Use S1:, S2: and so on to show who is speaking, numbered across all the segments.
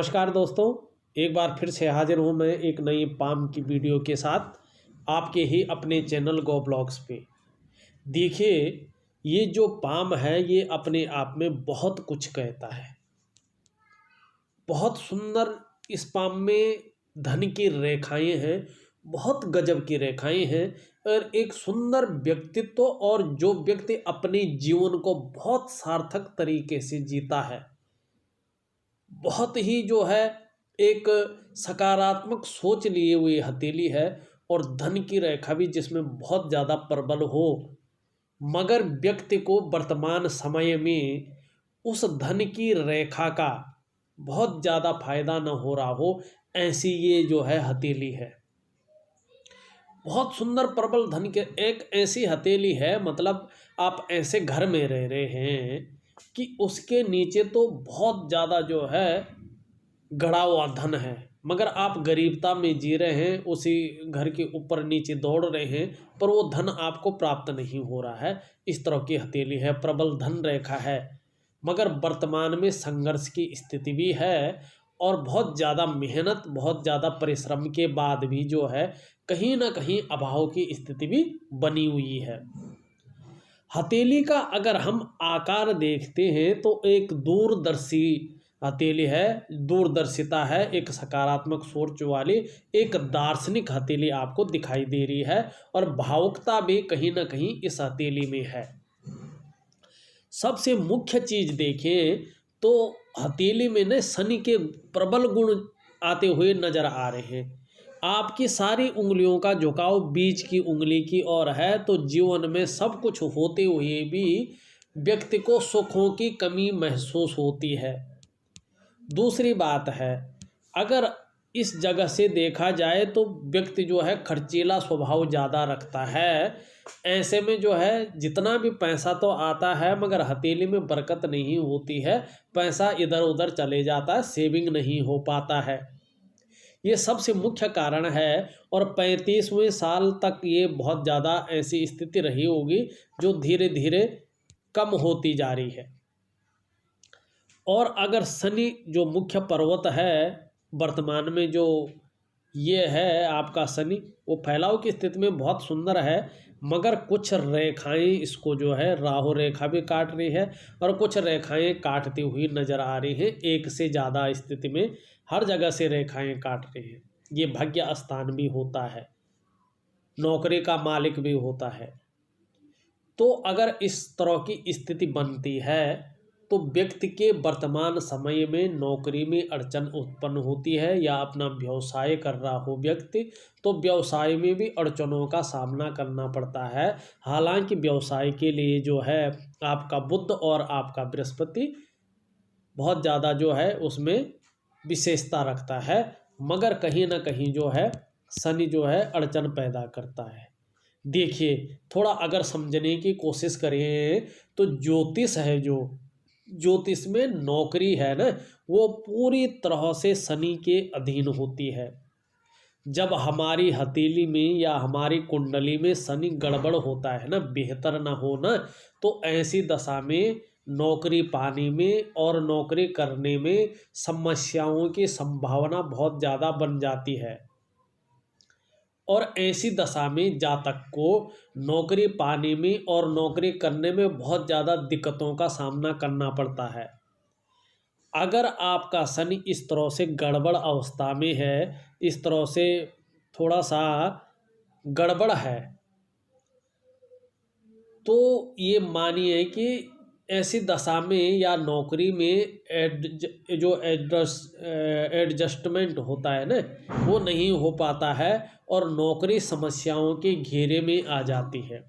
S1: नमस्कार दोस्तों, एक बार फिर से हाजिर हूँ मैं एक नई पाम की वीडियो के साथ आपके ही अपने चैनल गो ब्लॉग्स पे। देखिए, ये जो पाम है ये अपने आप में बहुत कुछ कहता है। बहुत सुंदर इस पाम में धन की रेखाएं हैं, बहुत गजब की रेखाएं हैं और एक सुंदर व्यक्तित्व और जो व्यक्ति अपने जीवन को बहुत सार्थक तरीके से जीता है, बहुत ही जो है एक सकारात्मक सोच लिए हुई हथेली है और धन की रेखा भी जिसमें बहुत ज़्यादा प्रबल हो, मगर व्यक्ति को वर्तमान समय में उस धन की रेखा का बहुत ज़्यादा फायदा न हो रहा हो, ऐसी ये जो है हथेली है। बहुत सुंदर प्रबल धन के एक ऐसी हथेली है, मतलब आप ऐसे घर में रह रहे हैं कि उसके नीचे तो बहुत ज़्यादा जो है गड़ा हुआ धन है, मगर आप गरीबता में जी रहे हैं, उसी घर के ऊपर नीचे दौड़ रहे हैं, पर वो धन आपको प्राप्त नहीं हो रहा है। इस तरह की हथेली है, प्रबल धन रेखा है, मगर वर्तमान में संघर्ष की स्थिति भी है और बहुत ज़्यादा मेहनत, बहुत ज़्यादा परिश्रम के बाद भी जो है कहीं ना कहीं अभाव की स्थिति भी बनी हुई है। हथेली का अगर हम आकार देखते हैं तो एक दूरदर्शी हथेली है, दूरदर्शिता है, एक सकारात्मक सोच वाली एक दार्शनिक हथेली आपको दिखाई दे रही है और भावुकता भी कहीं ना कहीं इस हथेली में है। सबसे मुख्य चीज देखें तो हथेली में न शनि के प्रबल गुण आते हुए नजर आ रहे हैं। आपकी सारी उंगलियों का झुकाव बीच की उंगली की ओर है, तो जीवन में सब कुछ होते हुए भी व्यक्ति को सुखों की कमी महसूस होती है। दूसरी बात है, अगर इस जगह से देखा जाए तो व्यक्ति जो है खर्चीला स्वभाव ज़्यादा रखता है। ऐसे में जो है जितना भी पैसा तो आता है मगर हथेली में बरकत नहीं होती है, पैसा इधर उधर चले जाता है, सेविंग नहीं हो पाता है। ये सबसे मुख्य कारण है और 35वें साल तक ये बहुत ज़्यादा ऐसी स्थिति रही होगी जो धीरे धीरे कम होती जा रही है। और अगर शनि जो मुख्य पर्वत है वर्तमान में जो ये है आपका शनि, वो फैलाव की स्थिति में बहुत सुंदर है, मगर कुछ रेखाएं इसको जो है राहु रेखा भी काट रही है और कुछ रेखाएं काटती हुई नजर आ रही हैं। एक से ज़्यादा स्थिति में हर जगह से रेखाएं काट रही हैं। ये भाग्य स्थान भी होता है, नौकरी का मालिक भी होता है। तो अगर इस तरह की स्थिति बनती है तो व्यक्ति के वर्तमान समय में नौकरी में अड़चन उत्पन्न होती है, या अपना व्यवसाय कर रहा हो व्यक्ति तो व्यवसाय में भी अड़चनों का सामना करना पड़ता है। हालांकि व्यवसाय के लिए जो है आपका बुध और आपका बृहस्पति बहुत ज़्यादा जो है उसमें विशेषता रखता है, मगर कहीं ना कहीं जो है शनि जो है अड़चन पैदा करता है। देखिए, थोड़ा अगर समझने की कोशिश करें तो ज्योतिष है, जो ज्योतिष में नौकरी है ना, वो पूरी तरह से शनि के अधीन होती है। जब हमारी हथेली में या हमारी कुंडली में शनि गड़बड़ होता है ना, बेहतर ना हो ना, तो ऐसी दशा में नौकरी पाने में और नौकरी करने में समस्याओं की संभावना बहुत ज़्यादा बन जाती है। और ऐसी दशा में जातक को नौकरी पाने में और नौकरी करने में बहुत ज़्यादा दिक्कतों का सामना करना पड़ता है। अगर आपका शनि इस तरह से गड़बड़ अवस्था में है, इस तरह से थोड़ा सा गड़बड़ है, तो ये मानिए कि ऐसी दशा में या नौकरी में एडजस्टमेंट होता है ना, वो नहीं हो पाता है और नौकरी समस्याओं के घेरे में आ जाती है।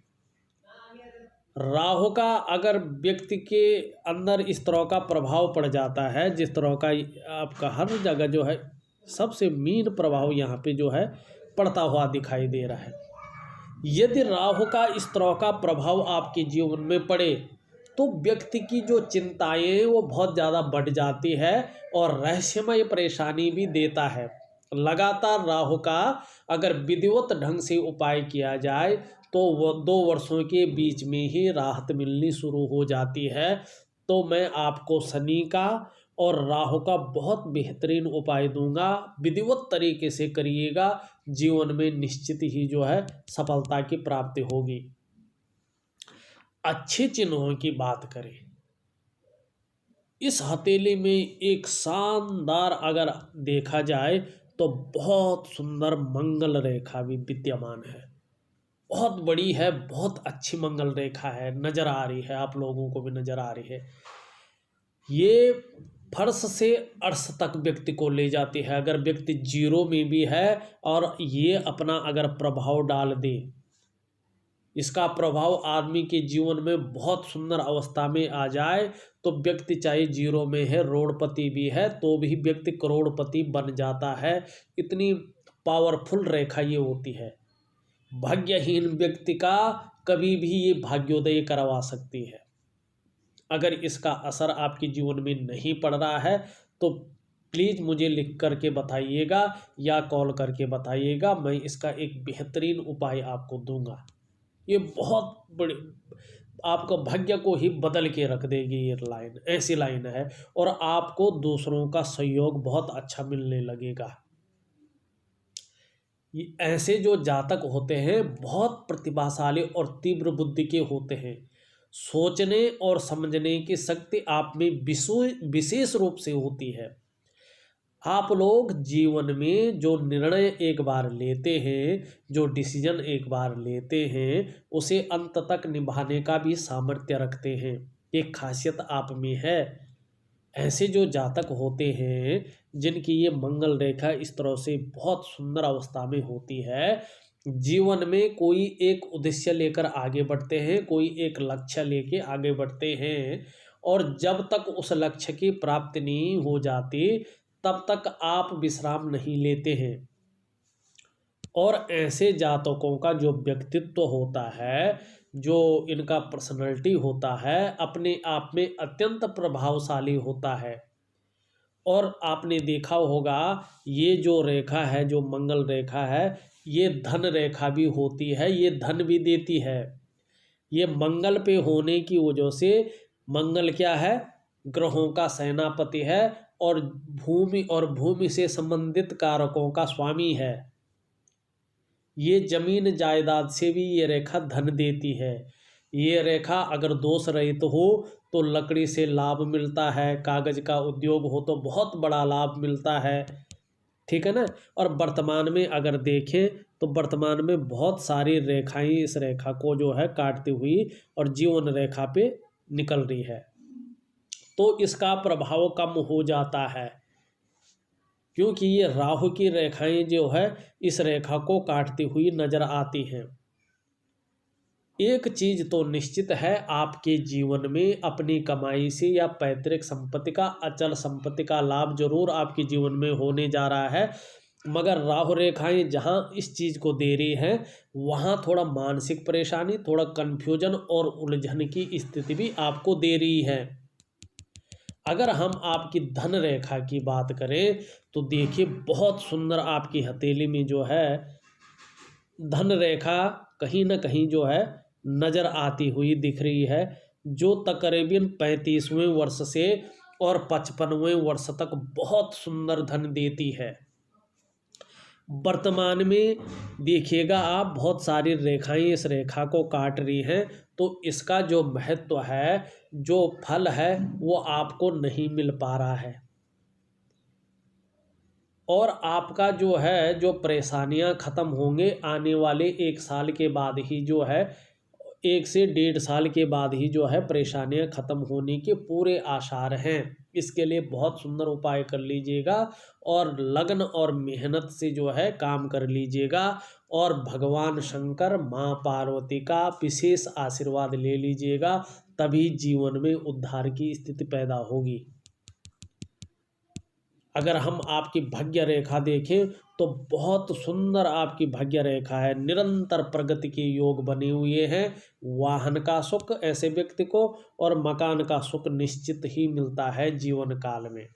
S1: राहु का अगर व्यक्ति के अंदर इस तरह का प्रभाव पड़ जाता है, जिस तरह का आपका हर जगह जो है सबसे मीन प्रभाव यहाँ पे जो है पड़ता हुआ दिखाई दे रहा है। यदि राहु का इस तरह का प्रभाव आपके जीवन में पड़े तो व्यक्ति की जो चिंताएं वो बहुत ज़्यादा बढ़ जाती है और रहस्यमय परेशानी भी देता है। लगातार राहु का अगर विधिवत ढंग से उपाय किया जाए तो वो 2 वर्षों के बीच में ही राहत मिलनी शुरू हो जाती है। तो मैं आपको शनि का और राहु का बहुत बेहतरीन उपाय दूंगा, विधिवत तरीके से करिएगा, जीवन में निश्चित ही जो है सफलता की प्राप्ति होगी। अच्छे चिन्हों की बात करें, इस हथेली में एक शानदार अगर देखा जाए तो बहुत सुंदर मंगल रेखा भी विद्यमान है। बहुत बड़ी है, बहुत अच्छी मंगल रेखा है, नजर आ रही है, आप लोगों को भी नजर आ रही है। ये फर्श से अर्श तक व्यक्ति को ले जाती है। अगर व्यक्ति जीरो में भी है और ये अपना अगर प्रभाव डाल दे, इसका प्रभाव आदमी के जीवन में बहुत सुंदर अवस्था में आ जाए तो व्यक्ति चाहे जीरो में है, रोडपति भी है, तो भी व्यक्ति करोड़पति बन जाता है। इतनी पावरफुल रेखा ये होती है। भाग्यहीन व्यक्ति का कभी भी ये भाग्योदय करवा सकती है। अगर इसका असर आपके जीवन में नहीं पड़ रहा है तो प्लीज़ मुझे लिख करके बताइएगा या कॉल करके बताइएगा, मैं इसका एक बेहतरीन उपाय आपको दूंगा। ये बहुत बड़ी आपका भाग्य को ही बदल के रख देगी। ये लाइन ऐसी लाइन है और आपको दूसरों का सहयोग बहुत अच्छा मिलने लगेगा। ये ऐसे जो जातक होते हैं बहुत प्रतिभाशाली और तीव्र बुद्धि के होते हैं। सोचने और समझने की शक्ति आप में विशेष रूप से होती है। आप लोग जीवन में जो निर्णय एक बार लेते हैं, जो डिसीजन एक बार लेते हैं, उसे अंत तक निभाने का भी सामर्थ्य रखते हैं। एक खासियत आप में है। ऐसे जो जातक होते हैं जिनकी ये मंगल रेखा इस तरह से बहुत सुंदर अवस्था में होती है, जीवन में कोई एक उद्देश्य लेकर आगे बढ़ते हैं, कोई एक लक्ष्य लेके आगे बढ़ते हैं और जब तक उस लक्ष्य की प्राप्ति नहीं हो जाती तब तक आप विश्राम नहीं लेते हैं। और ऐसे जातकों का जो व्यक्तित्व होता है, जो इनका पर्सनैलिटी होता है, अपने आप में अत्यंत प्रभावशाली होता है। और आपने देखा होगा ये जो रेखा है, जो मंगल रेखा है, ये धन रेखा भी होती है, ये धन भी देती है। ये मंगल पे होने की वजह से, मंगल क्या है, ग्रहों का सेनापति है और भूमि से संबंधित कारकों का स्वामी है। ये जमीन जायदाद से भी ये रेखा धन देती है। ये रेखा अगर दोष रहित हो तो लकड़ी से लाभ मिलता है, कागज का उद्योग हो तो बहुत बड़ा लाभ मिलता है, ठीक है ना। और वर्तमान में अगर देखें तो वर्तमान में बहुत सारी रेखाएं इस रेखा को जो है काटती हुई और जीवन रेखा पे निकल रही है, तो इसका प्रभाव कम हो जाता है क्योंकि ये राहु की रेखाएं जो है इस रेखा को काटती हुई नजर आती हैं। एक चीज तो निश्चित है, आपके जीवन में अपनी कमाई से या पैतृक संपत्ति का, अचल संपत्ति का लाभ जरूर आपके जीवन में होने जा रहा है, मगर राहु रेखाएं जहां इस चीज को दे रही हैं वहां थोड़ा मानसिक परेशानी, थोड़ा कंफ्यूजन और उलझन की स्थिति भी आपको दे रही है। अगर हम आपकी धन रेखा की बात करें तो देखिए बहुत सुंदर आपकी हथेली में जो है धन रेखा कहीं ना कहीं जो है नजर आती हुई दिख रही है, जो तकरीबन 35वें वर्ष से और 55वें वर्ष तक बहुत सुंदर धन देती है। वर्तमान में देखिएगा आप बहुत सारी रेखाएं इस रेखा को काट रही हैं, तो इसका जो महत्व है, जो फल है, वो आपको नहीं मिल पा रहा है। और आपका जो है जो परेशानियां खत्म होंगे आने वाले 1 साल के बाद ही, जो है 1 से 1.5 साल के बाद ही जो है परेशानियां खत्म होने के पूरे आसार हैं। इसके लिए बहुत सुंदर उपाय कर लीजिएगा और लगन और मेहनत से जो है काम कर लीजिएगा और भगवान शंकर, माँ पार्वती का विशेष आशीर्वाद ले लीजिएगा, तभी जीवन में उद्धार की स्थिति पैदा होगी। अगर हम आपकी भाग्य रेखा देखें तो बहुत सुंदर आपकी भाग्य रेखा है, निरंतर प्रगति के योग बने हुए हैं। वाहन का सुख ऐसे व्यक्ति को और मकान का सुख निश्चित ही मिलता है जीवन काल में।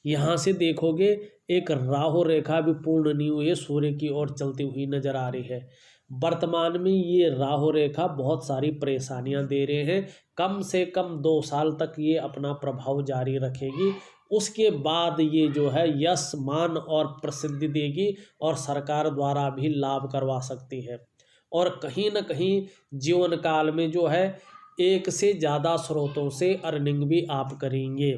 S1: यहाँ से देखोगे एक राहु रेखा भी पूर्ण नहीं हुई है, सूर्य की ओर चलती हुई नजर आ रही है। वर्तमान में ये राहु रेखा बहुत सारी परेशानियां दे रहे हैं। कम से कम 2 साल तक ये अपना प्रभाव जारी रखेगी। उसके बाद ये जो है यश मान और प्रसिद्धि देगी और सरकार द्वारा भी लाभ करवा सकती है। और कहीं न कहीं जीवन काल में जो है एक से ज़्यादा स्रोतों से अर्निंग भी आप करेंगे।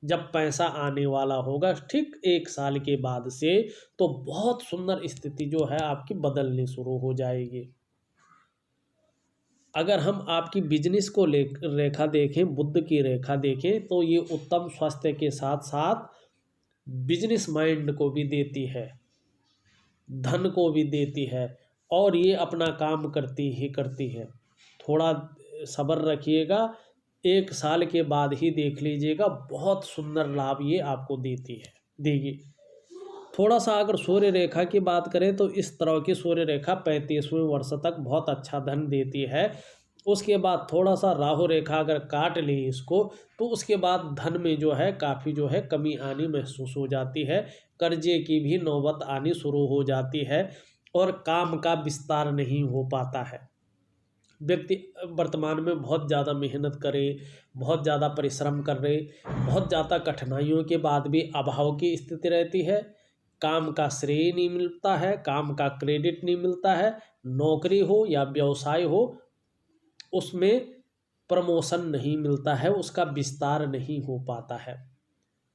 S1: जब पैसा आने वाला होगा ठीक 1 साल के बाद से, तो बहुत सुंदर स्थिति जो है आपकी बदलनी शुरू हो जाएगी। अगर हम आपकी बिजनेस को ले रेखा देखें, बुध की रेखा देखें, तो ये उत्तम स्वास्थ्य के साथ साथ बिजनेस माइंड को भी देती है, धन को भी देती है, और ये अपना काम करती ही करती है। थोड़ा सब्र रखिएगा, 1 साल के बाद ही देख लीजिएगा, बहुत सुंदर लाभ ये आपको देगी। थोड़ा सा अगर सूर्य रेखा की बात करें तो इस तरह की सूर्य रेखा 35वें वर्ष तक बहुत अच्छा धन देती है। उसके बाद थोड़ा सा राहु रेखा अगर काट ली इसको, तो उसके बाद धन में जो है काफ़ी जो है कमी आनी महसूस हो जाती है। कर्जे की भी नौबत आनी शुरू हो जाती है और काम का विस्तार नहीं हो पाता है। व्यक्ति वर्तमान में बहुत ज़्यादा मेहनत करे, बहुत ज़्यादा परिश्रम कर रहे, बहुत ज़्यादा कठिनाइयों के बाद भी अभाव की स्थिति रहती है। काम का श्रेय नहीं मिलता है, काम का क्रेडिट नहीं मिलता है। नौकरी हो या व्यवसाय हो, उसमें प्रमोशन नहीं मिलता है, उसका विस्तार नहीं हो पाता है।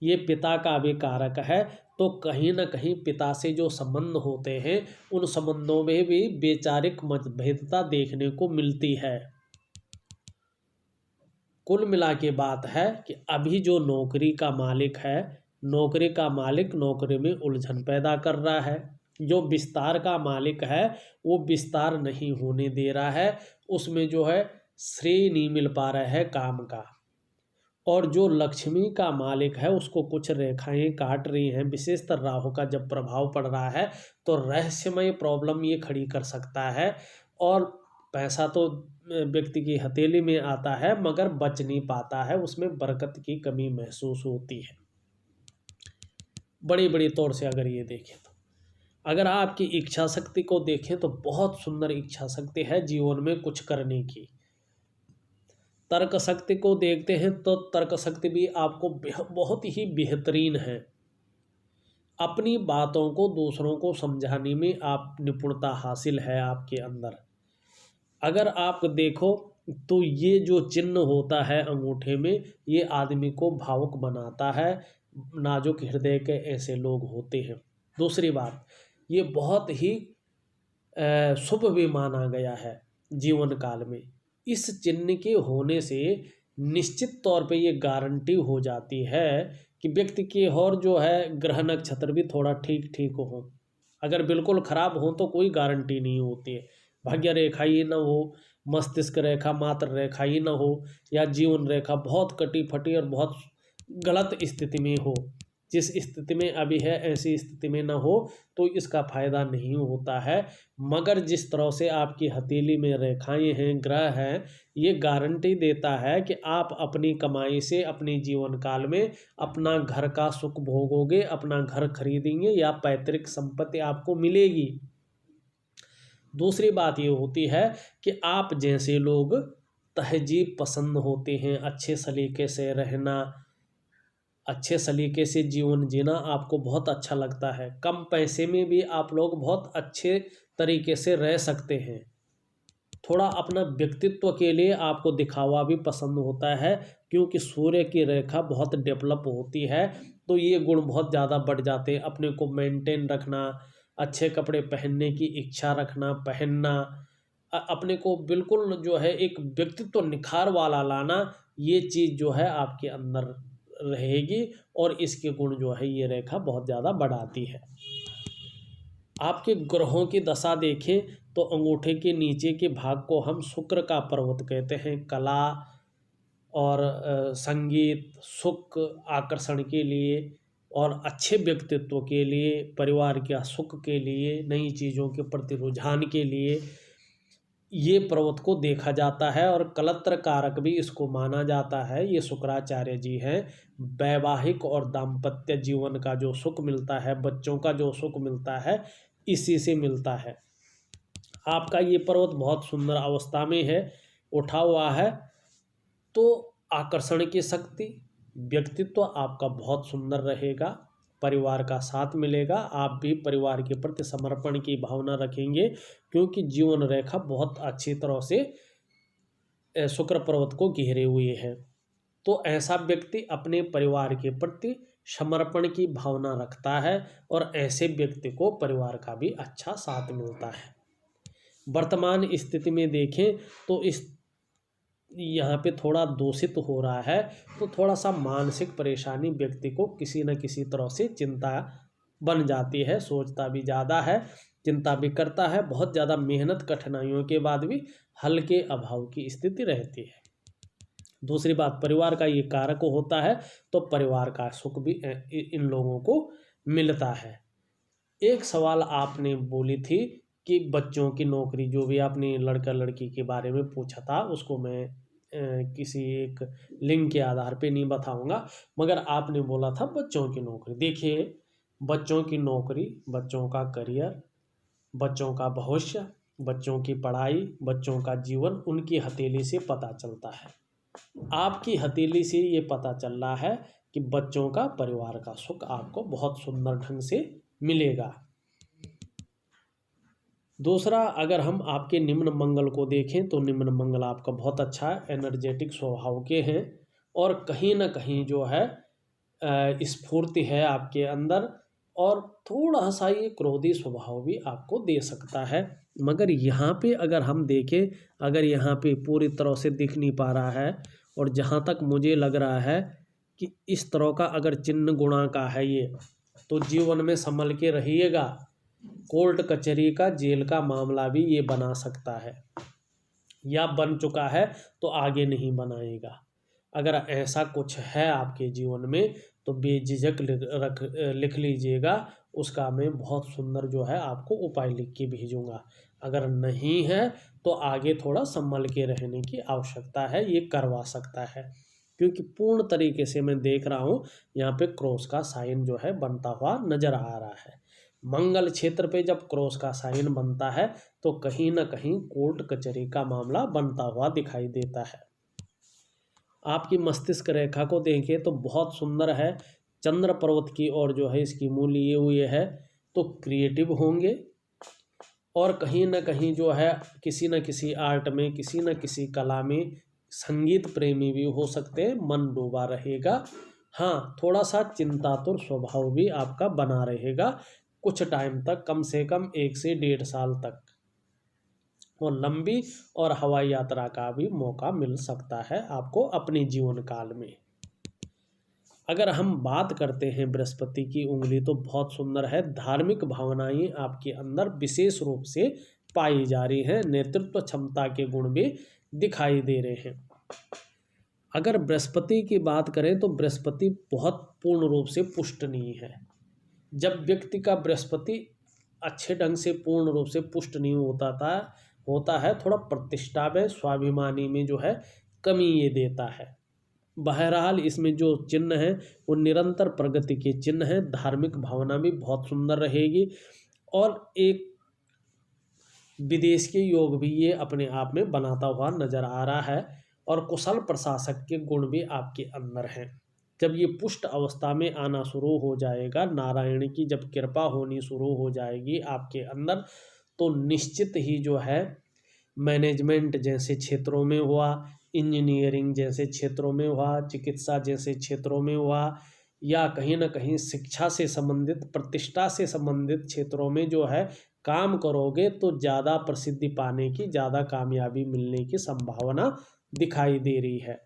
S1: ये पिता का भी कारक है, तो कहीं ना कहीं पिता से जो संबंध होते हैं उन संबंधों में भी वैचारिक मतभेदता देखने को मिलती है। कुल मिला के बात है कि अभी जो नौकरी का मालिक है, नौकरी का मालिक नौकरी में उलझन पैदा कर रहा है। जो विस्तार का मालिक है वो विस्तार नहीं होने दे रहा है, उसमें जो है श्रेय नहीं मिल पा रहा है काम का। और जो लक्ष्मी का मालिक है उसको कुछ रेखाएं काट रही हैं, विशेषतर राहु का जब प्रभाव पड़ रहा है तो रहस्यमय प्रॉब्लम ये खड़ी कर सकता है। और पैसा तो व्यक्ति की हथेली में आता है मगर बच नहीं पाता है, उसमें बरकत की कमी महसूस होती है। बड़ी बड़ी तौर से अगर ये देखें तो, अगर आपकी इच्छा शक्ति को देखें तो बहुत सुंदर इच्छा शक्ति है जीवन में कुछ करने की। तर्क शक्ति को देखते हैं तो तर्क शक्ति भी आपको बहुत ही बेहतरीन है। अपनी बातों को दूसरों को समझाने में आप निपुणता हासिल है आपके अंदर। अगर आप देखो तो ये जो चिन्ह होता है अंगूठे में, ये आदमी को भावुक बनाता है, नाजुक हृदय के ऐसे लोग होते हैं। दूसरी बात, ये बहुत ही शुभ भी माना गया है जीवन काल में। इस चिन्ह के होने से निश्चित तौर पे ये गारंटी हो जाती है कि व्यक्ति की और जो है ग्रह नक्षत्र भी थोड़ा ठीक ठीक हो। अगर बिल्कुल खराब हो तो कोई गारंटी नहीं होती है। भाग्य रेखा ही ना हो, मस्तिष्क रेखा मात्र रेखा ही ना हो, या जीवन रेखा बहुत कटी फटी और बहुत गलत स्थिति में हो, जिस स्थिति में अभी है ऐसी स्थिति में ना हो, तो इसका फायदा नहीं होता है। मगर जिस तरह से आपकी हथेली में रेखाएं हैं, ग्रह हैं, ये गारंटी देता है कि आप अपनी कमाई से अपने जीवन काल में अपना घर का सुख भोगोगे, अपना घर खरीदेंगे या पैतृक संपत्ति आपको मिलेगी। दूसरी बात ये होती है कि आप जैसे लोग तहजीब पसंद होते हैं, अच्छे सलीके से रहना, अच्छे सलीके से जीवन जीना आपको बहुत अच्छा लगता है। कम पैसे में भी आप लोग बहुत अच्छे तरीके से रह सकते हैं। थोड़ा अपना व्यक्तित्व के लिए आपको दिखावा भी पसंद होता है, क्योंकि सूर्य की रेखा बहुत डेवलप होती है तो ये गुण बहुत ज़्यादा बढ़ जाते हैं। अपने को मेंटेन रखना, अच्छे कपड़े पहनने की इच्छा रखना, पहनना, अपने को बिल्कुल जो है एक व्यक्तित्व निखार वाला लाना, ये चीज़ जो है आपके अंदर रहेगी और इसके गुण जो है ये रेखा बहुत ज़्यादा बढ़ाती है। आपके ग्रहों की दशा देखें तो अंगूठे के नीचे के भाग को हम शुक्र का पर्वत कहते हैं। कला और संगीत, सुख, आकर्षण के लिए और अच्छे व्यक्तित्व के लिए, परिवार के सुख के लिए, नई चीज़ों के प्रति रुझान के लिए ये पर्वत को देखा जाता है। और कलत्र कारक भी इसको माना जाता है। ये शुक्राचार्य जी हैं। वैवाहिक और दाम्पत्य जीवन का जो सुख मिलता है, बच्चों का जो सुख मिलता है, इसी से मिलता है। आपका ये पर्वत बहुत सुंदर अवस्था में है, उठा हुआ है, तो आकर्षण की शक्ति, व्यक्तित्व आपका बहुत सुंदर रहेगा, परिवार का साथ मिलेगा, आप भी परिवार के प्रति समर्पण की भावना रखेंगे, क्योंकि जीवन रेखा बहुत अच्छी तरह से शुक्र पर्वत को घेरे हुए है। तो ऐसा व्यक्ति अपने परिवार के प्रति समर्पण की भावना रखता है और ऐसे व्यक्ति को परिवार का भी अच्छा साथ मिलता है। वर्तमान स्थिति में देखें तो इस यहाँ पे थोड़ा दूषित हो रहा है, तो थोड़ा सा मानसिक परेशानी व्यक्ति को किसी न किसी तरह से चिंता बन जाती है, सोचता भी ज़्यादा है, चिंता भी करता है, बहुत ज़्यादा मेहनत कठिनाइयों के बाद भी हल के अभाव की स्थिति रहती है। दूसरी बात, परिवार का ये कारक होता है, तो परिवार का सुख भी इन लोगों को मिलता है। एक सवाल आपने बोली थी कि बच्चों की नौकरी, जो भी आपने लड़का लड़की के बारे में पूछा था, उसको मैं किसी एक लिंक के आधार पे नहीं बताऊंगा, मगर आपने बोला था बच्चों की नौकरी। देखिए, बच्चों की नौकरी, बच्चों का करियर, बच्चों का भविष्य, बच्चों की पढ़ाई, बच्चों का जीवन उनकी हथेली से पता चलता है। आपकी हथेली से ये पता चल रहा है कि बच्चों का, परिवार का सुख आपको बहुत सुंदर ढंग से मिलेगा। दूसरा, अगर हम आपके निम्न मंगल को देखें तो निम्न मंगल आपका बहुत अच्छा है, एनर्जेटिक स्वभाव के हैं और कहीं ना कहीं जो है स्फूर्ति है आपके अंदर, और थोड़ा सा ये क्रोधी स्वभाव भी आपको दे सकता है। मगर यहाँ पे अगर हम देखें, अगर यहाँ पे पूरी तरह से दिख नहीं पा रहा है, और जहाँ तक मुझे लग रहा है कि इस तरह का अगर चिन्ह गुणा का है ये, तो जीवन में संभल के रहिएगा। कोर्ट कचहरी का, जेल का मामला भी ये बना सकता है, या बन चुका है तो आगे नहीं बनाएगा। अगर ऐसा कुछ है आपके जीवन में तो बेझिझक लिख लीजिएगा, उसका मैं बहुत सुंदर जो है आपको उपाय लिख के भेजूंगा। अगर नहीं है तो आगे थोड़ा संभल के रहने की आवश्यकता है, ये करवा सकता है, क्योंकि पूर्ण तरीके से मैं देख रहा हूँ यहाँ पे क्रॉस का साइन जो है बनता हुआ नजर आ रहा है। मंगल क्षेत्र पे जब क्रॉस का साइन बनता है तो कहीं ना कहीं कोर्ट कचहरी का मामला बनता हुआ दिखाई देता है। आपकी मस्तिष्क रेखा को देखें तो बहुत सुंदर है, चंद्र पर्वत की ओर जो है इसकी मूल लिए हुए है, तो क्रिएटिव होंगे और कहीं ना कहीं जो है किसी न किसी आर्ट में, किसी न किसी कला में संगीत प्रेमी भी हो सकते हैं, मन डूबा रहेगा। हाँ, थोड़ा सा चिंतातुर स्वभाव भी आपका बना रहेगा कुछ टाइम तक, कम से कम 1 से 1.5 साल तक, और लंबी और हवाई यात्रा का भी मौका मिल सकता है आपको अपने जीवन काल में। अगर हम बात करते हैं बृहस्पति की उंगली, तो बहुत सुंदर है, धार्मिक भावनाएं आपके अंदर विशेष रूप से पाई जा रही हैं, नेतृत्व क्षमता के गुण भी दिखाई दे रहे हैं। अगर बृहस्पति की बात करें तो बृहस्पति बहुत पूर्ण रूप से पुष्ट नहीं है। जब व्यक्ति का बृहस्पति अच्छे ढंग से पूर्ण रूप से पुष्ट नहीं होता है, थोड़ा प्रतिष्ठा में, स्वाभिमानी में जो है कमी ये देता है। बहरहाल इसमें जो चिन्ह है वो निरंतर प्रगति के चिन्ह हैं, धार्मिक भावना भी बहुत सुंदर रहेगी, और एक विदेश के योग भी ये अपने आप में बनाता हुआ नजर आ रहा है, और कुशल प्रशासक के गुण भी आपके अंदर हैं। जब ये पुष्ट अवस्था में आना शुरू हो जाएगा, नारायण की जब कृपा होनी शुरू हो जाएगी आपके अंदर, तो निश्चित ही जो है मैनेजमेंट जैसे क्षेत्रों में हुआ, इंजीनियरिंग जैसे क्षेत्रों में हुआ, चिकित्सा जैसे क्षेत्रों में हुआ, या कहीं ना कहीं शिक्षा से संबंधित, प्रतिष्ठा से संबंधित क्षेत्रों में जो है काम करोगे तो ज़्यादा प्रसिद्धि पाने की, ज़्यादा कामयाबी मिलने की संभावना दिखाई दे रही है।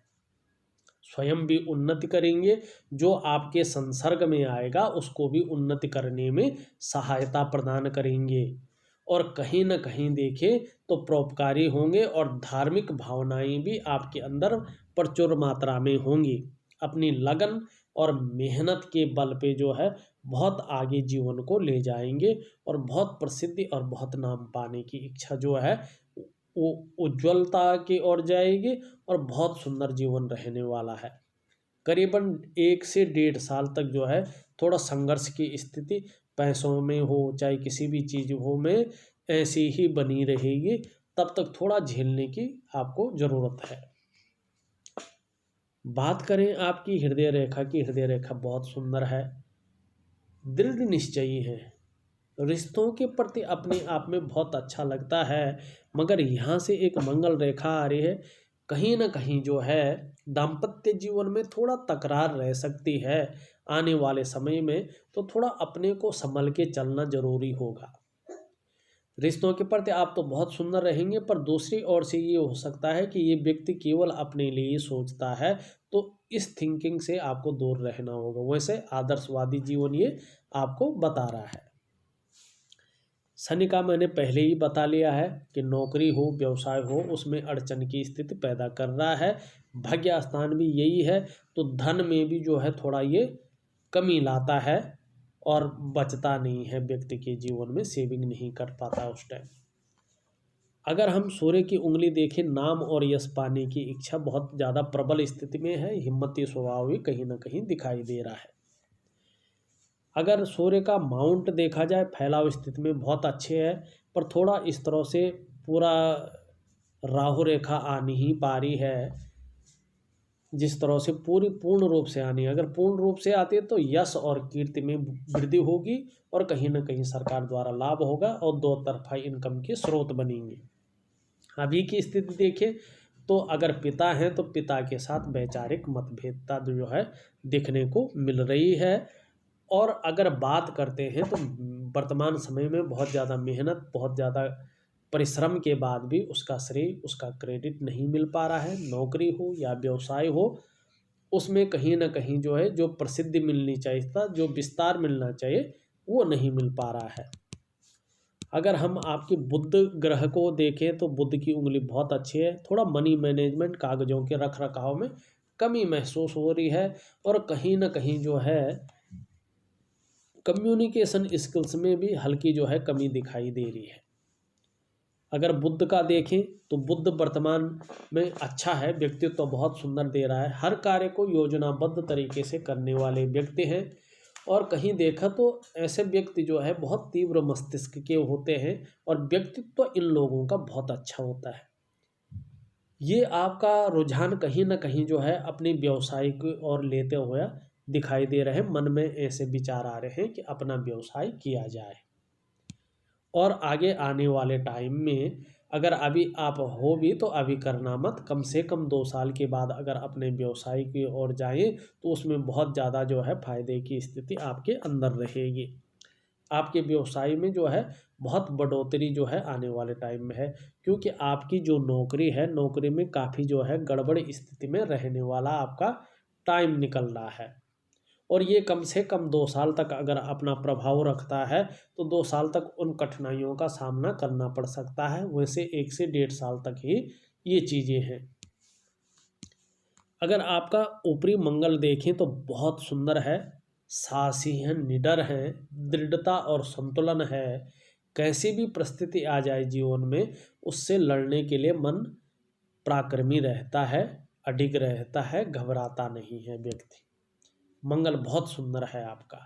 S1: स्वयं भी उन्नति करेंगे, जो आपके संसर्ग में आएगा उसको भी उन्नति करने में सहायता प्रदान करेंगे, और कहीं ना कहीं देखें तो परोपकारी होंगे, और धार्मिक भावनाएं भी आपके अंदर प्रचुर मात्रा में होंगी। अपनी लगन और मेहनत के बल पे जो है बहुत आगे जीवन को ले जाएंगे, और बहुत प्रसिद्धि और बहुत नाम पाने की इच्छा जो है वो उज्ज्वलता की ओर जाएगी, और बहुत सुंदर जीवन रहने वाला है। करीबन 1 से 1.5 साल तक जो है थोड़ा संघर्ष की स्थिति, पैसों में हो चाहे किसी भी चीज़ हो में, ऐसी ही बनी रहेगी, तब तक थोड़ा झेलने की आपको ज़रूरत है। बात करें आपकी हृदय रेखा की, हृदय रेखा बहुत सुंदर है, दृढ़ निश्चयी है, रिश्तों के प्रति अपने आप में बहुत अच्छा लगता है। मगर यहाँ से एक मंगल रेखा आ रही है, कहीं ना कहीं जो है दाम्पत्य जीवन में थोड़ा तकरार रह सकती है आने वाले समय में, तो थोड़ा अपने को संभल के चलना जरूरी होगा। रिश्तों के प्रति आप तो बहुत सुंदर रहेंगे, पर दूसरी ओर से ये हो सकता है कि ये व्यक्ति केवल अपने लिए ही सोचता है, तो इस थिंकिंग से आपको दूर रहना होगा। वैसे आदर्शवादी जीवन ये आपको बता रहा है। शनि का मैंने पहले ही बता लिया है कि नौकरी हो व्यवसाय हो उसमें अड़चन की स्थिति पैदा कर रहा है। भाग्य स्थान भी यही है, तो धन में भी जो है थोड़ा ये कमी लाता है और बचता नहीं है, व्यक्ति के जीवन में सेविंग नहीं कर पाता उस टाइम। अगर हम सूर्य की उंगली देखें, नाम और यश पाने की इच्छा बहुत ज़्यादा प्रबल स्थिति में है, हिम्मती स्वभाव भी कहीं ना कहीं दिखाई दे रहा है। अगर सूर्य का माउंट देखा जाए फैलाव स्थिति में बहुत अच्छे है, पर थोड़ा इस तरह से पूरा राहु रेखा आ नहीं पा रही है जिस तरह से पूर्ण रूप से आनी है। अगर पूर्ण रूप से आती है तो यश और कीर्ति में वृद्धि होगी और कहीं ना कहीं सरकार द्वारा लाभ होगा और दो तरफा इनकम के स्रोत बनेंगे। अभी की स्थिति देखें तो अगर पिता हैं तो पिता के साथ वैचारिक मतभेदता जो है दिखने को मिल रही है। और अगर बात करते हैं तो वर्तमान समय में बहुत ज़्यादा मेहनत, बहुत ज़्यादा परिश्रम के बाद भी उसका श्रेय, उसका क्रेडिट नहीं मिल पा रहा है। नौकरी हो या व्यवसाय हो, उसमें कहीं ना कहीं जो है जो प्रसिद्धि मिलनी चाहिए था, जो विस्तार मिलना चाहिए, वो नहीं मिल पा रहा है। अगर हम आपकी बुध ग्रह को देखें तो बुध की उंगली बहुत अच्छी है, थोड़ा मनी मैनेजमेंट, कागजों के रख रखाव में कमी महसूस हो रही है और कहीं ना कहीं जो है कम्युनिकेशन स्किल्स में भी हल्की जो है कमी दिखाई दे रही है। अगर बुध का देखें तो बुध वर्तमान में अच्छा है, व्यक्तित्व तो बहुत सुंदर दे रहा है, हर कार्य को योजनाबद्ध तरीके से करने वाले व्यक्ति हैं। और कहीं देखा तो ऐसे व्यक्ति जो है बहुत तीव्र मस्तिष्क के होते हैं और व्यक्तित्व तो इन लोगों का बहुत अच्छा होता है। ये आपका रुझान कहीं ना कहीं जो है अपने व्यवसाय की ओर लेते हुए दिखाई दे रहे हैं। मन में ऐसे विचार आ रहे हैं कि अपना व्यवसाय किया जाए। और आगे आने वाले टाइम में अगर अभी आप हो भी तो अभी करना मत, कम से कम 2 साल के बाद अगर अपने व्यवसाय की ओर जाएं तो उसमें बहुत ज़्यादा जो है फायदे की स्थिति आपके अंदर रहेगी। आपके व्यवसाय में जो है बहुत बढ़ोतरी जो है आने वाले टाइम में है, क्योंकि आपकी जो नौकरी है, नौकरी में काफ़ी जो है गड़बड़ स्थिति में रहने वाला आपका टाइम निकल रहा है। और ये कम से कम 2 साल तक अगर अपना प्रभाव रखता है तो 2 साल तक उन कठिनाइयों का सामना करना पड़ सकता है। वैसे 1 से 1.5 साल तक ही ये चीज़ें हैं। अगर आपका ऊपरी मंगल देखें तो बहुत सुंदर है, साहसी हैं, निडर हैं, दृढ़ता और संतुलन है। कैसी भी परिस्थिति आ जाए जीवन में उससे लड़ने के लिए मन पराक्रमी रहता है, अडिग रहता है, घबराता नहीं है व्यक्ति। मंगल बहुत सुंदर है आपका।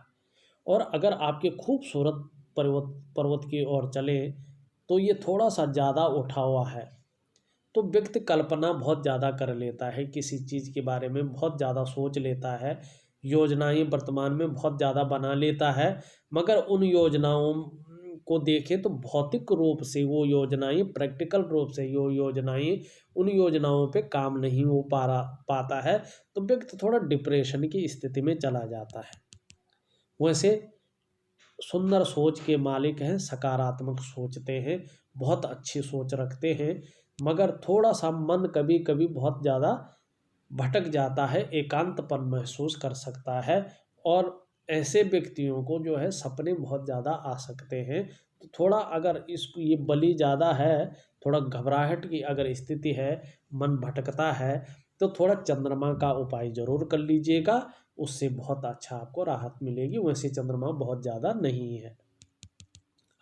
S1: और अगर आपके खूबसूरत पर्वत की ओर चले तो ये थोड़ा सा ज़्यादा उठा हुआ है, तो व्यक्ति कल्पना बहुत ज़्यादा कर लेता है, किसी चीज़ के बारे में बहुत ज़्यादा सोच लेता है, योजनाएं वर्तमान में बहुत ज़्यादा बना लेता है। मगर उन योजनाओं को देखें तो भौतिक रूप से वो योजनाएं, प्रैक्टिकल रूप से वो योजनाएं, उन योजनाओं पे काम नहीं हो पाता है, तो व्यक्ति थोड़ा डिप्रेशन की स्थिति में चला जाता है। वैसे सुंदर सोच के मालिक हैं, सकारात्मक सोचते हैं, बहुत अच्छी सोच रखते हैं, मगर थोड़ा सा मन कभी कभी बहुत ज़्यादा भटक जाता है, एकांतपन महसूस कर सकता है। और ऐसे व्यक्तियों को जो है सपने बहुत ज़्यादा आ सकते हैं। तो थोड़ा अगर इसको ये बलि ज़्यादा है, थोड़ा घबराहट की अगर स्थिति है, मन भटकता है, तो थोड़ा चंद्रमा का उपाय ज़रूर कर लीजिएगा, उससे बहुत अच्छा आपको राहत मिलेगी। वैसे चंद्रमा बहुत ज़्यादा नहीं है।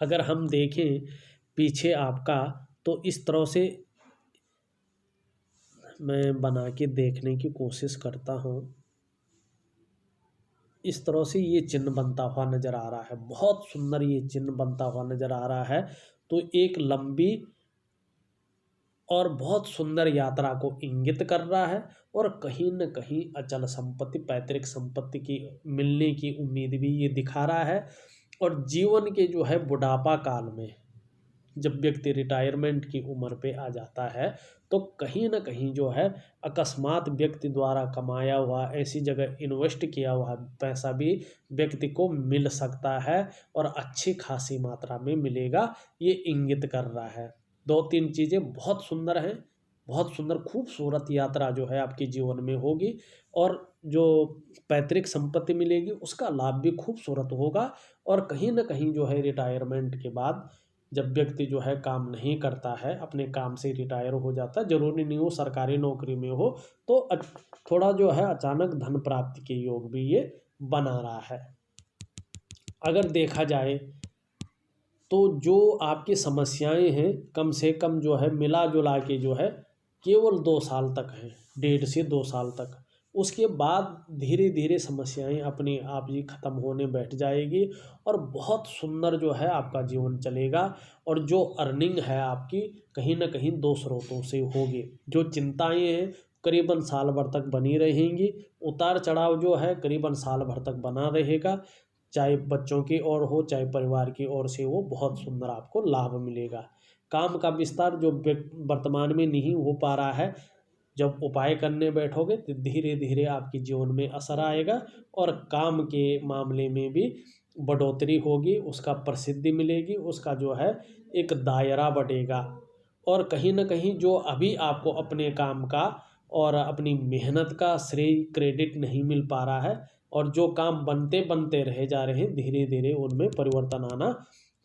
S1: अगर हम देखें पीछे आपका तो इस तरह से मैं बना के देखने की कोशिश करता हूँ, इस तरह से ये चिन्ह बनता हुआ नज़र आ रहा है, बहुत सुंदर ये चिन्ह बनता हुआ नज़र आ रहा है। तो एक लंबी और बहुत सुंदर यात्रा को इंगित कर रहा है। और कहीं न कहीं अचल संपत्ति, पैतृक संपत्ति की मिलने की उम्मीद भी ये दिखा रहा है। और जीवन के जो है बुढ़ापा काल में जब व्यक्ति रिटायरमेंट की उम्र पे आ जाता है, तो कहीं न कहीं जो है अकस्मात व्यक्ति द्वारा कमाया हुआ, ऐसी जगह इन्वेस्ट किया हुआ पैसा भी व्यक्ति को मिल सकता है और अच्छी खासी मात्रा में मिलेगा, ये इंगित कर रहा है। 2-3 चीज़ें बहुत सुंदर हैं, बहुत सुंदर खूबसूरत यात्रा जो है आपके जीवन में होगी। और जो पैतृक संपत्ति मिलेगी उसका लाभ भी खूबसूरत होगा। और कहीं न कहीं जो है रिटायरमेंट के बाद जब व्यक्ति जो है काम नहीं करता है, अपने काम से रिटायर हो जाता है, ज़रूरी नहीं हो सरकारी नौकरी में हो, तो थोड़ा जो है अचानक धन प्राप्ति के योग भी ये बना रहा है। अगर देखा जाए तो जो आपकी समस्याएं हैं, कम से कम जो है मिला जुला के जो है केवल 2 साल तक हैं, 1.5 से 2 साल तक। उसके बाद धीरे धीरे समस्याएं अपने आप ही ख़त्म होने बैठ जाएगी और बहुत सुंदर जो है आपका जीवन चलेगा। और जो अर्निंग है आपकी कहीं ना कहीं 2 स्रोतों से होगी। जो चिंताएं हैं करीबन साल भर तक बनी रहेंगी, उतार चढ़ाव जो है करीबन साल भर तक बना रहेगा, चाहे बच्चों की ओर हो चाहे परिवार की ओर से हो, बहुत सुंदर आपको लाभ मिलेगा। काम का विस्तार जो वर्तमान में नहीं हो पा रहा है, जब उपाय करने बैठोगे तो धीरे धीरे आपके जीवन में असर आएगा और काम के मामले में भी बढ़ोतरी होगी, उसका प्रसिद्धि मिलेगी, उसका जो है एक दायरा बढ़ेगा। और कहीं ना कहीं जो अभी आपको अपने काम का और अपनी मेहनत का श्रेय क्रेडिट नहीं मिल पा रहा है, और जो काम बनते बनते रह जा रहे हैं, धीरे धीरे उनमें परिवर्तन आना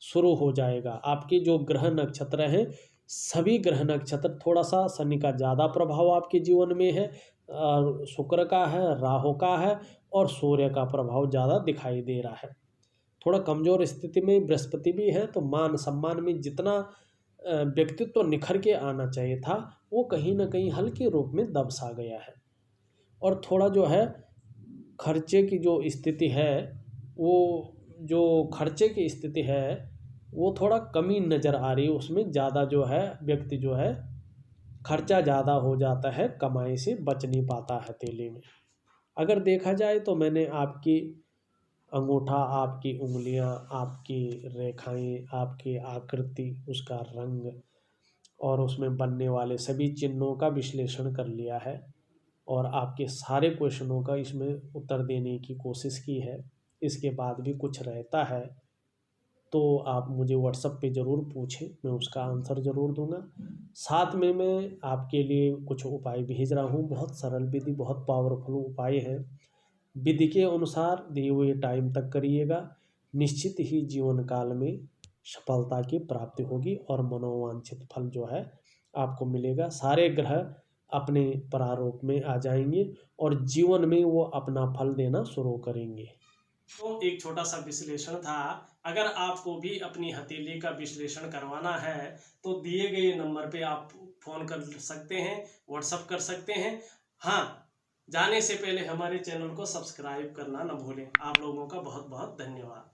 S1: शुरू हो जाएगा। आपके जो ग्रह नक्षत्र हैं, सभी ग्रह नक्षत्र, थोड़ा सा शनि का ज़्यादा प्रभाव आपके जीवन में है, शुक्र का है, राहु का है और सूर्य का प्रभाव ज़्यादा दिखाई दे रहा है। थोड़ा कमज़ोर स्थिति में बृहस्पति भी है, तो मान सम्मान में जितना व्यक्तित्व तो निखर के आना चाहिए था, वो कहीं ना कहीं हल्के रूप में दब सा गया है। और थोड़ा जो है खर्चे की जो स्थिति है, वो जो खर्चे की स्थिति है वो थोड़ा कमी नज़र आ रही है। उसमें ज़्यादा जो है व्यक्ति जो है खर्चा ज़्यादा हो जाता है, कमाई से बच नहीं पाता हथेली में। अगर देखा जाए तो मैंने आपकी अंगूठा, आपकी उंगलियां, आपकी रेखाएं, आपकी आकृति, उसका रंग और उसमें बनने वाले सभी चिन्हों का विश्लेषण कर लिया है और आपके सारे क्वेश्चनों का इसमें उत्तर देने की कोशिश की है। इसके बाद भी कुछ रहता है तो आप मुझे व्हाट्सएप पे ज़रूर पूछें, मैं उसका आंसर ज़रूर दूंगा। साथ में मैं आपके लिए कुछ उपाय भेज रहा हूँ, बहुत सरल विधि, बहुत पावरफुल उपाय हैं। विधि के अनुसार दिए हुए टाइम तक करिएगा, निश्चित ही जीवन काल में सफलता की प्राप्ति होगी और मनोवांछित फल जो है आपको मिलेगा। सारे ग्रह अपने प्रारूप में आ जाएंगे और जीवन में वो अपना फल देना शुरू करेंगे। तो एक छोटा सा विश्लेषण था। अगर आपको भी अपनी हथेली का विश्लेषण करवाना है तो दिए गए नंबर पे आप फ़ोन कर सकते हैं, व्हाट्सएप कर सकते हैं। हाँ, जाने से पहले हमारे चैनल को सब्सक्राइब करना न भूलें। आप लोगों का बहुत बहुत धन्यवाद।